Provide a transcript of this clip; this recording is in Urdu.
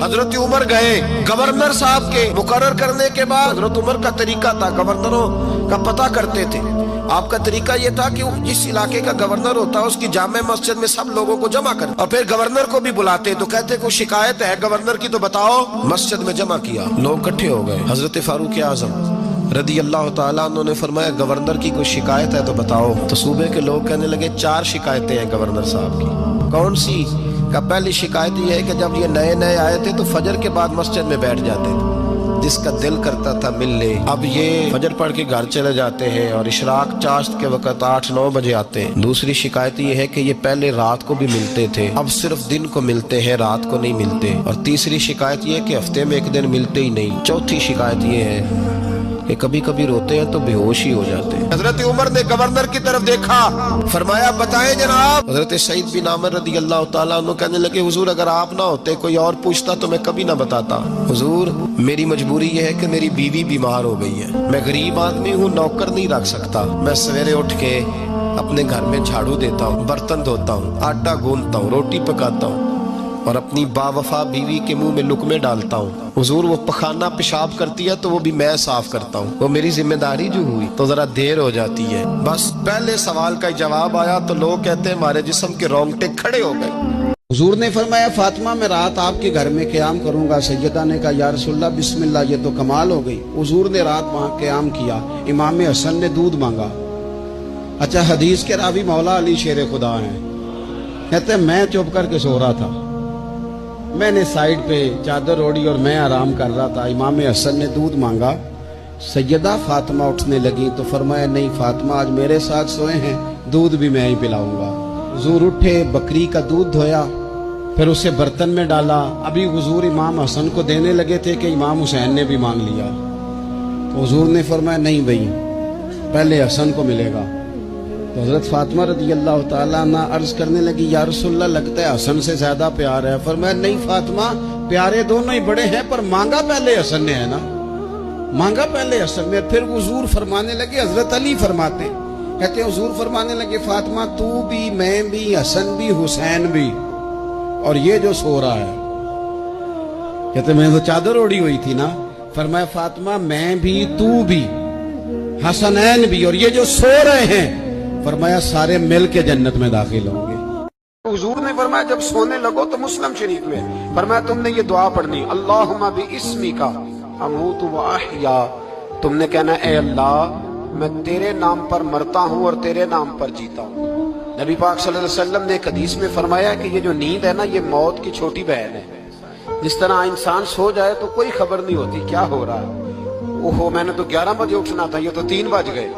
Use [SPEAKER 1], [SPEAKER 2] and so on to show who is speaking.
[SPEAKER 1] حضرت عمر گئے گورنر صاحب کے مقرر کرنے کے بعد حضرت عمر کا طریقہ تھا، گورنروں کا پتہ کرتے تھے۔ آپ کا طریقہ یہ تھا کہ جس علاقے کا گورنر ہوتا ہے اس کی جامع مسجد میں سب لوگوں کو جمع کر، اور پھر گورنر کو بھی بلاتے تو کہتے کوئی شکایت ہے گورنر کی تو بتاؤ۔ مسجد میں جمع کیا، لوگ اکٹھے ہو گئے۔ حضرت فاروق اعظم رضی اللہ تعالیٰ عنہ نے فرمایا گورنر کی کوئی شکایت ہے تو بتاؤ۔ تو صوبے کے لوگ کہنے لگے 4 شکایتیں ہیں گورنر صاحب کی۔ کون سی؟ کہ پہلی شکایت یہ ہے کہ جب یہ نئے نئے آئے تھے تو فجر کے بعد مسجد میں بیٹھ جاتے تھے، جس کا دل کرتا تھا مل لے۔ اب یہ فجر پڑھ کے گھر چلے جاتے ہیں اور اشراق چاشت کے وقت 8-9 بجے آتے ہیں۔ دوسری شکایت یہ ہے کہ یہ پہلے رات کو بھی ملتے تھے، اب صرف دن کو ملتے ہیں، رات کو نہیں ملتے۔ اور تیسری شکایت یہ ہے کہ ہفتے میں 1 دن ملتے ہی نہیں۔ چوتھی شکایت یہ ہے کہ کبھی کبھی روتے ہیں تو بے ہوش ہی ہو جاتے ہیں۔ حضرت عمر نے گورنر کی طرف دیکھا، فرمایا بتائیں جناب۔ حضرت سعید بن عامر رضی اللہ تعالیٰ عنہ کہنے لگے حضور اگر آپ نہ ہوتے کوئی اور پوچھتا تو میں کبھی نہ بتاتا۔ حضور میری مجبوری یہ ہے کہ میری بیوی بیمار ہو گئی ہے، میں غریب آدمی ہوں، نوکر نہیں رکھ سکتا۔ میں سویرے اٹھ کے اپنے گھر میں جھاڑو دیتا ہوں، برتن دھوتا ہوں، آٹا گوندتا ہوں، روٹی پکاتا ہوں اور اپنی باوفا بیوی کے منہ میں لقمے ڈالتا ہوں۔ حضور وہ پخانہ پیشاب کرتی ہے تو وہ بھی میں صاف کرتا ہوں، وہ میری ذمہ داری جو ہوئی تو ذرا دیر ہو جاتی ہے۔ بس پہلے سوال کا جواب آیا تو لوگ کہتے ہیں ہمارے جسم کے رونگٹے کھڑے ہو گئے۔
[SPEAKER 2] حضور نے فرمایا فاطمہ میں رات آپ کے گھر میں قیام کروں گا۔ سیدہ نے کہا یا رسول اللہ بسم اللہ، یہ تو کمال ہو گئی۔ حضور نے رات وہاں قیام کیا، امام حسن نے دودھ مانگا۔ اچھا حدیث کے راوی مولا علی شیر خدا ہیں، کہتے ہیں میں چپ کر کے سو رہا تھا، میں نے سائیڈ پہ چادر اوڑھی اور میں آرام کر رہا تھا۔ امام حسن نے دودھ مانگا، سیدہ فاطمہ اٹھنے لگی تو فرمایا نہیں فاطمہ آج میرے ساتھ سوئے ہیں، دودھ بھی میں ہی پلاؤں گا۔ حضور اٹھے، بکری کا دودھ دھویا، پھر اسے برتن میں ڈالا۔ ابھی حضور امام حسن کو دینے لگے تھے کہ امام حسین نے بھی مانگ لیا۔ تو حضور نے فرمایا نہیں بھائی پہلے حسن کو ملے گا۔ تو حضرت فاطمہ رضی اللہ تعالیٰ عنہ عرض کرنے لگی یا رسول اللہ لگتا ہے حسن سے زیادہ پیار ہے۔ فرمایا نہیں فاطمہ پیارے دونوں ہی بڑے ہیں پر مانگا پہلے حسن نے ہے نا، مانگا پہلے حسن نے۔ پھر حضور فرمانے لگے، حضرت علی فرماتے کہتے ہیں حضور فرمانے لگے فاطمہ تو بھی، میں بھی، حسن بھی، حسین بھی، اور یہ جو سو رہا ہے، کہتے میں تو چادر اوڑھی ہوئی تھی نا۔ فرمایا فاطمہ میں بھی، تو بھی، حسنین بھی، اور یہ جو سو رہے ہیں فرمایا سارے مل کے جنت میں داخل ہوں گے۔ حضور نے فرمایا جب سونے لگو تو مسلم شریف میں فرمایا تم نے یہ دعا پڑھنی اللہم باسمک اموت و احیا، تم نے کہنا اے اللہ میں تیرے نام پر مرتا ہوں اور تیرے نام پر جیتا ہوں۔ نبی پاک صلی اللہ علیہ وسلم نے ایک حدیث میں فرمایا کہ یہ جو نیند ہے نا یہ موت کی چھوٹی بہن ہے۔ جس طرح انسان سو جائے تو کوئی خبر نہیں ہوتی کیا ہو رہا ہے، اوہو میں نے تو 11 بجے اٹھنا تھا، یہ تو 3 بج گئے۔